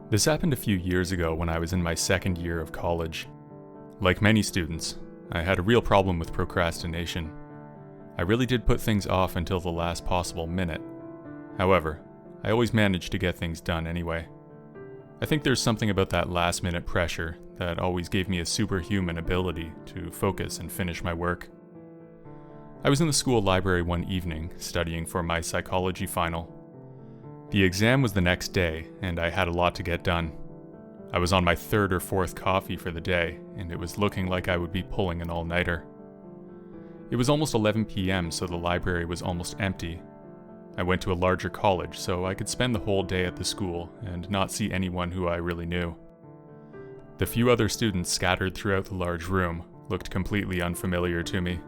This happened a few years ago when I was in my second year of college. Like many students, I had a real problem with procrastination. I really did put things off until the last possible minute. However, I always managed to get things done anyway. I think there's something about that last-minute pressure that always gave me a superhuman ability to focus and finish my work. I was in the school library one evening, studying for my psychology final. The exam was the next day, and I had a lot to get done. I was on my third or fourth coffee for the day, and it was looking like I would be pulling an all-nighter. It was almost 11 p.m., so the library was almost empty. I went to a larger college, so I could spend the whole day at the school and not see anyone who I really knew. The few other students scattered throughout the large room looked completely unfamiliar to me.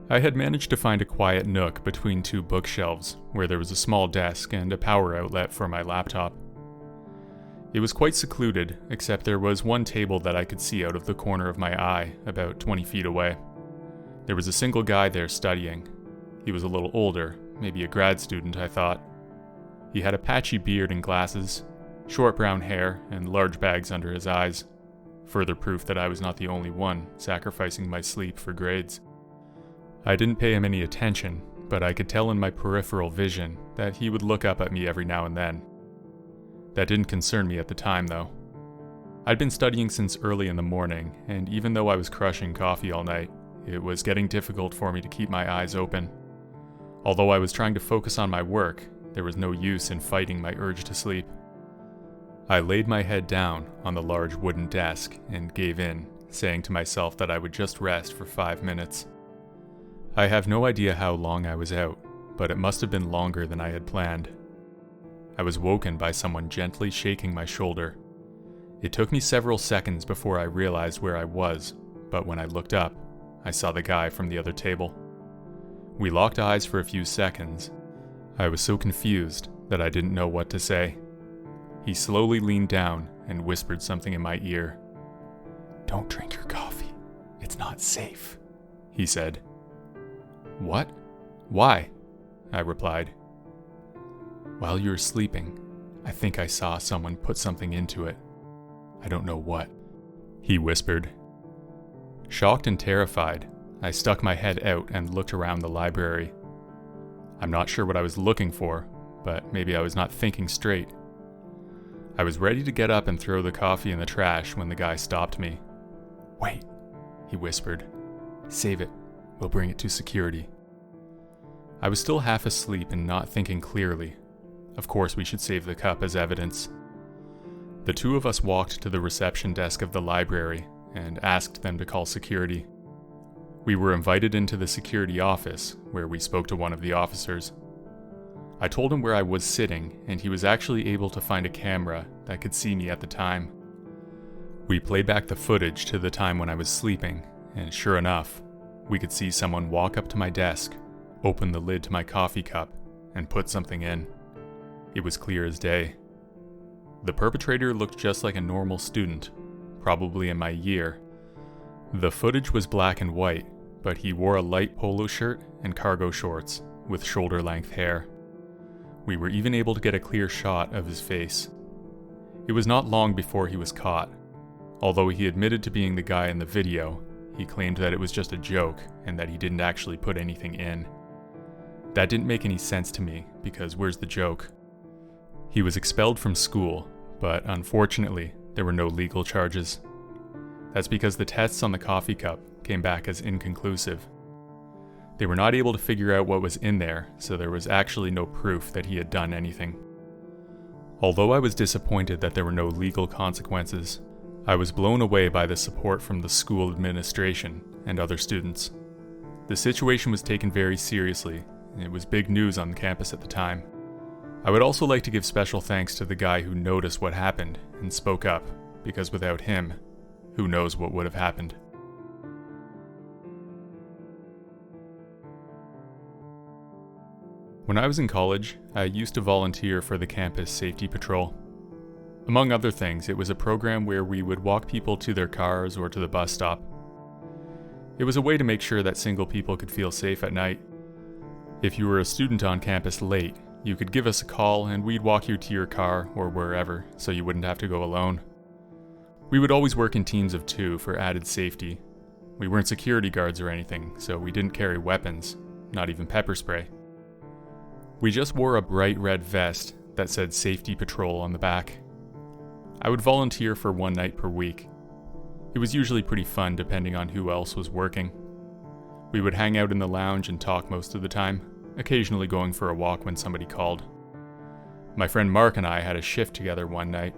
I had managed to find a quiet nook between two bookshelves, where there was a small desk and a power outlet for my laptop. It was quite secluded, except there was one table that I could see out of the corner of my eye, about 20 feet away. There was a single guy there studying. He was a little older, maybe a grad student, I thought. He had a patchy beard and glasses, short brown hair, and large bags under his eyes. Further proof that I was not the only one sacrificing my sleep for grades. I didn't pay him any attention, but I could tell in my peripheral vision that he would look up at me every now and then. That didn't concern me at the time, though. I'd been studying since early in the morning, and even though I was crushing coffee all night, it was getting difficult for me to keep my eyes open. Although I was trying to focus on my work, there was no use in fighting my urge to sleep. I laid my head down on the large wooden desk and gave in, saying to myself that I would just rest for 5 minutes. I have no idea how long I was out, but it must have been longer than I had planned. I was woken by someone gently shaking my shoulder. It took me several seconds before I realized where I was, but when I looked up, I saw the guy from the other table. We locked eyes for a few seconds. I was so confused that I didn't know what to say. He slowly leaned down and whispered something in my ear. "Don't drink your coffee. It's not safe," he said. "What? Why?" I replied. "While you were sleeping, I think I saw someone put something into it. I don't know what," he whispered. Shocked and terrified, I stuck my head out and looked around the library. I'm not sure what I was looking for, but maybe I was not thinking straight. I was ready to get up and throw the coffee in the trash when the guy stopped me. "Wait," he whispered. "Save it. We'll bring it to security." I was still half asleep and not thinking clearly. Of course we should save the cup as evidence. The two of us walked to the reception desk of the library and asked them to call security. We were invited into the security office, where we spoke to one of the officers. I told him where I was sitting, and he was actually able to find a camera that could see me at the time. We played back the footage to the time when I was sleeping, and sure enough, we could see someone walk up to my desk, open the lid to my coffee cup, and put something in. It was clear as day. The perpetrator looked just like a normal student, probably in my year. The footage was black and white, but he wore a light polo shirt and cargo shorts with shoulder-length hair. We were even able to get a clear shot of his face. It was not long before he was caught. Although he admitted to being the guy in the video, he claimed that it was just a joke and that he didn't actually put anything in. That didn't make any sense to me, because where's the joke? He was expelled from school, but unfortunately, there were no legal charges. That's because the tests on the coffee cup came back as inconclusive. They were not able to figure out what was in there, so there was actually no proof that he had done anything. Although I was disappointed that there were no legal consequences, I was blown away by the support from the school administration and other students. The situation was taken very seriously, and it was big news on the campus at the time. I would also like to give special thanks to the guy who noticed what happened and spoke up, because without him, who knows what would have happened. When I was in college, I used to volunteer for the campus safety patrol. Among other things, it was a program where we would walk people to their cars or to the bus stop. It was a way to make sure that single people could feel safe at night. If you were a student on campus late, You could give us a call and we'd walk you to your car or wherever so you wouldn't have to go alone. We would always work in teams of 2 for added safety. We weren't security guards or anything, so we didn't carry weapons, not even pepper spray. We just wore a bright red vest that said Safety Patrol on the back. I would volunteer for 1 night per week. It was usually pretty fun depending on who else was working. We would hang out in the lounge and talk most of the time, occasionally going for a walk when somebody called. My friend Mark and I had a shift together one night.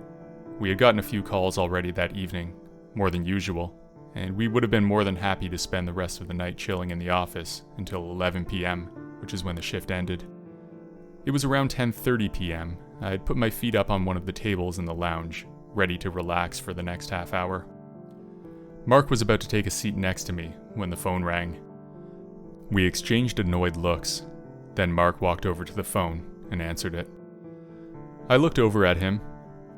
We had gotten a few calls already that evening, more than usual, and we would have been more than happy to spend the rest of the night chilling in the office until 11 p.m., which is when the shift ended. It was around 10:30 p.m. I had put my feet up on one of the tables in the lounge, ready to relax for the next half hour. Mark was about to take a seat next to me when the phone rang. We exchanged annoyed looks. Then Mark walked over to the phone and answered it. I looked over at him.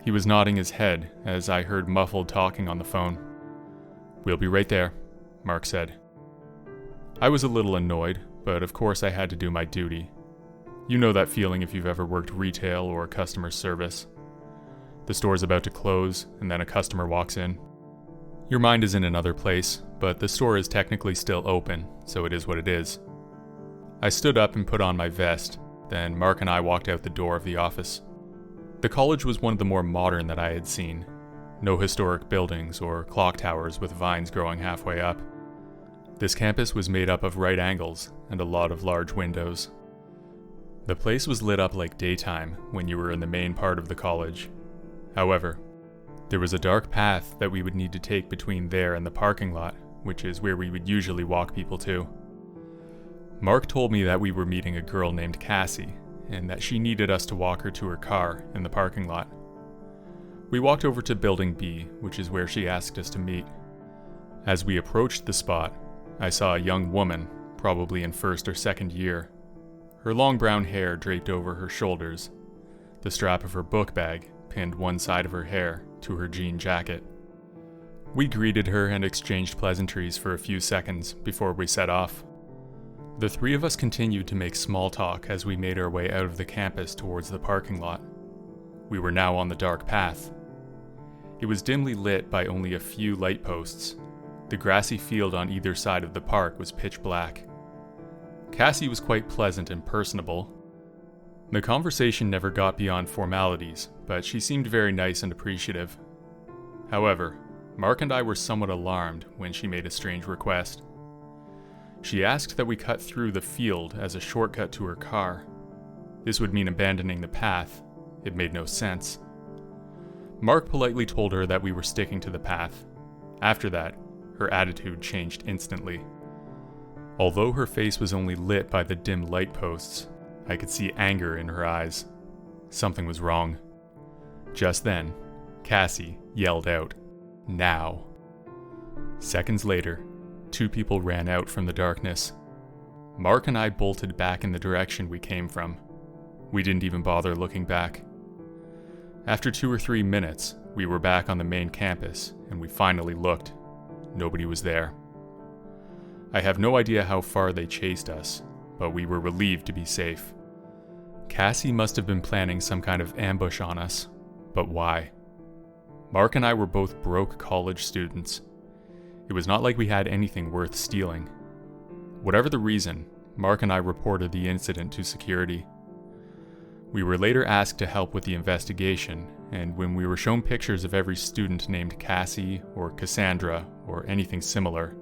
He was nodding his head as I heard muffled talking on the phone. "We'll be right there," Mark said. I was a little annoyed, but of course I had to do my duty. You know that feeling if you've ever worked retail or customer service. The store's about to close, and then a customer walks in. Your mind is in another place, but the store is technically still open, so it is what it is. I stood up and put on my vest, then Mark and I walked out the door of the office. The college was one of the more modern that I had seen. No historic buildings or clock towers with vines growing halfway up. This campus was made up of right angles and a lot of large windows. The place was lit up like daytime when you were in the main part of the college. However, there was a dark path that we would need to take between there and the parking lot, which is where we would usually walk people to. Mark told me that we were meeting a girl named Cassie, and that she needed us to walk her to her car in the parking lot. We walked over to Building B, which is where she asked us to meet. As we approached the spot, I saw a young woman, probably in 1st or 2nd year. Her long brown hair draped over her shoulders. The strap of her book bag pinned one side of her hair to her jean jacket. We greeted her and exchanged pleasantries for a few seconds before we set off. The 3 of us continued to make small talk as we made our way out of the campus towards the parking lot. We were now on the dark path. It was dimly lit by only a few light posts. The grassy field on either side of the park was pitch black. Cassie was quite pleasant and personable. The conversation never got beyond formalities, but she seemed very nice and appreciative. However, Mark and I were somewhat alarmed when she made a strange request. She asked that we cut through the field as a shortcut to her car. This would mean abandoning the path. It made no sense. Mark politely told her that we were sticking to the path. After that, her attitude changed instantly. Although her face was only lit by the dim light posts, I could see anger in her eyes. Something was wrong. Just then, Cassie yelled out, "Now!" Seconds later, 2 people ran out from the darkness. Mark and I bolted back in the direction we came from. We didn't even bother looking back. After 2 or 3 minutes, we were back on the main campus, and we finally looked. Nobody was there. I have no idea how far they chased us, but we were relieved to be safe. Cassie must have been planning some kind of ambush on us, but why? Mark and I were both broke college students. It was not like we had anything worth stealing. Whatever the reason, Mark and I reported the incident to security. We were later asked to help with the investigation, and when we were shown pictures of every student named Cassie or Cassandra or anything similar,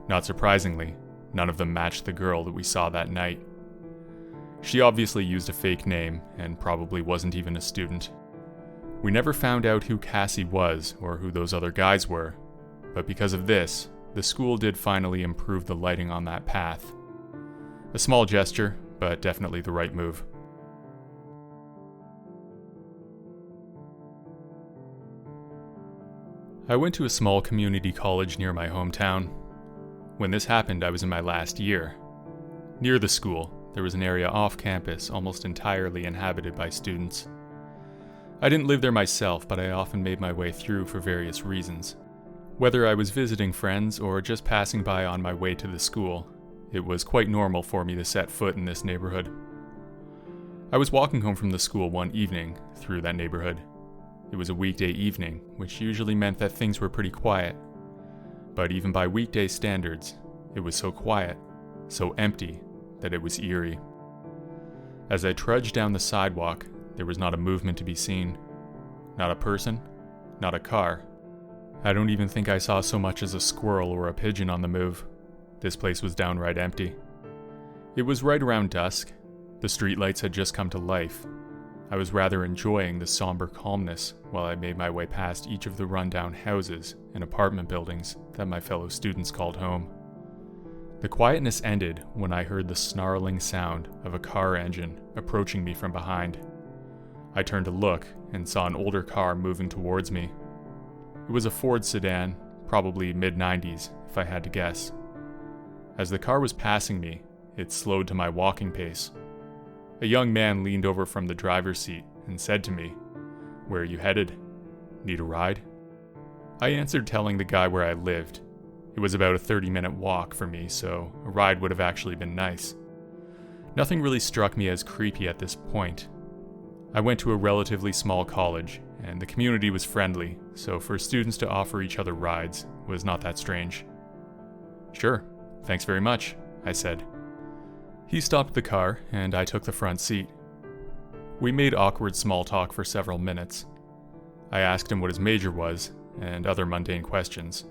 not surprisingly, none of them matched the girl that we saw that night. She obviously used a fake name and probably wasn't even a student. We never found out who Cassie was or who those other guys were, but because of this, the school did finally improve the lighting on that path. A small gesture, but definitely the right move. I went to a small community college near my hometown. When this happened, I was in my last year. Near the school, there was an area off campus almost entirely inhabited by students. I didn't live there myself, but I often made my way through for various reasons. Whether I was visiting friends or just passing by on my way to the school, it was quite normal for me to set foot in this neighborhood. I was walking home from the school one evening through that neighborhood. It was a weekday evening, which usually meant that things were pretty quiet. But even by weekday standards, it was so quiet, so empty, that it was eerie. As I trudged down the sidewalk, there was not a movement to be seen. Not a person, not a car. I don't even think I saw so much as a squirrel or a pigeon on the move. This place was downright empty. It was right around dusk. The streetlights had just come to life. I was rather enjoying the somber calmness while I made my way past each of the rundown houses and apartment buildings that my fellow students called home. The quietness ended when I heard the snarling sound of a car engine approaching me from behind. I turned to look and saw an older car moving towards me. It was a Ford sedan, probably mid-90s if I had to guess. As the car was passing me, it slowed to my walking pace. A young man leaned over from the driver's seat and said to me, "Where are you headed? Need a ride?" I answered, telling the guy where I lived. It was about a 30-minute walk for me, so a ride would have actually been nice. Nothing really struck me as creepy at this point. I went to a relatively small college, and the community was friendly, so for students to offer each other rides was not that strange. "Sure, thanks very much," I said. He stopped the car, and I took the front seat. We made awkward small talk for several minutes. I asked him what his major was, and other mundane questions.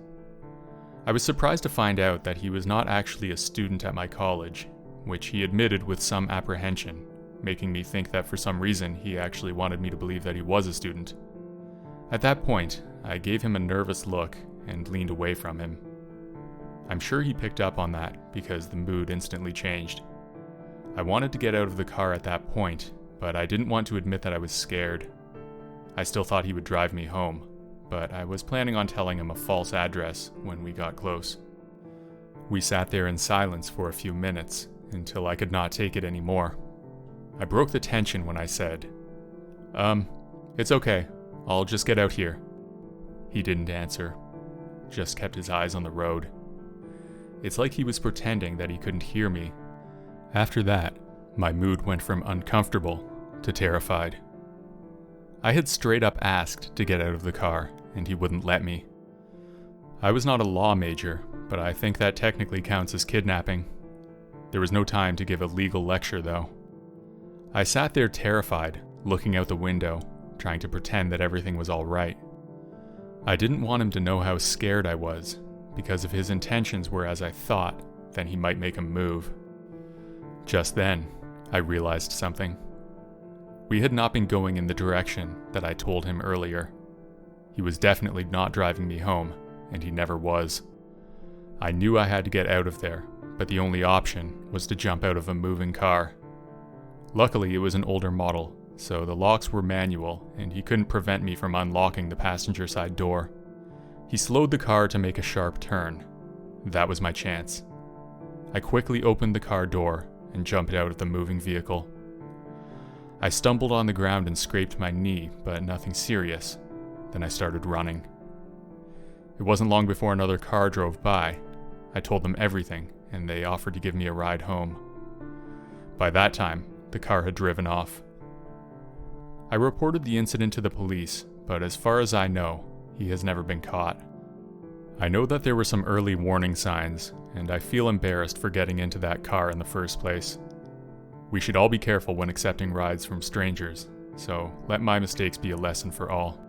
I was surprised to find out that he was not actually a student at my college, which he admitted with some apprehension, making me think that for some reason he actually wanted me to believe that he was a student. At that point, I gave him a nervous look and leaned away from him. I'm sure he picked up on that because the mood instantly changed. I wanted to get out of the car at that point, but I didn't want to admit that I was scared. I still thought he would drive me home, but I was planning on telling him a false address when we got close. We sat there in silence for a few minutes until I could not take it anymore. I broke the tension when I said, "It's okay. I'll just get out here." He didn't answer, just kept his eyes on the road. It's like he was pretending that he couldn't hear me. After that, my mood went from uncomfortable to terrified. I had straight up asked to get out of the car, and he wouldn't let me. I was not a law major, but I think that technically counts as kidnapping. There was no time to give a legal lecture, though. I sat there terrified, looking out the window, trying to pretend that everything was all right. I didn't want him to know how scared I was, because if his intentions were as I thought, then he might make a move. Just then, I realized something. We had not been going in the direction that I told him earlier. He was definitely not driving me home, and he never was. I knew I had to get out of there, but the only option was to jump out of a moving car. Luckily, it was an older model, so the locks were manual, and he couldn't prevent me from unlocking the passenger side door. He slowed the car to make a sharp turn. That was my chance. I quickly opened the car door and jumped out of the moving vehicle. I stumbled on the ground and scraped my knee, but nothing serious. Then I started running. It wasn't long before another car drove by. I told them everything, and they offered to give me a ride home. By that time, the car had driven off. I reported the incident to the police, but as far as I know, he has never been caught. I know that there were some early warning signs, and I feel embarrassed for getting into that car in the first place. We should all be careful when accepting rides from strangers, so let my mistakes be a lesson for all.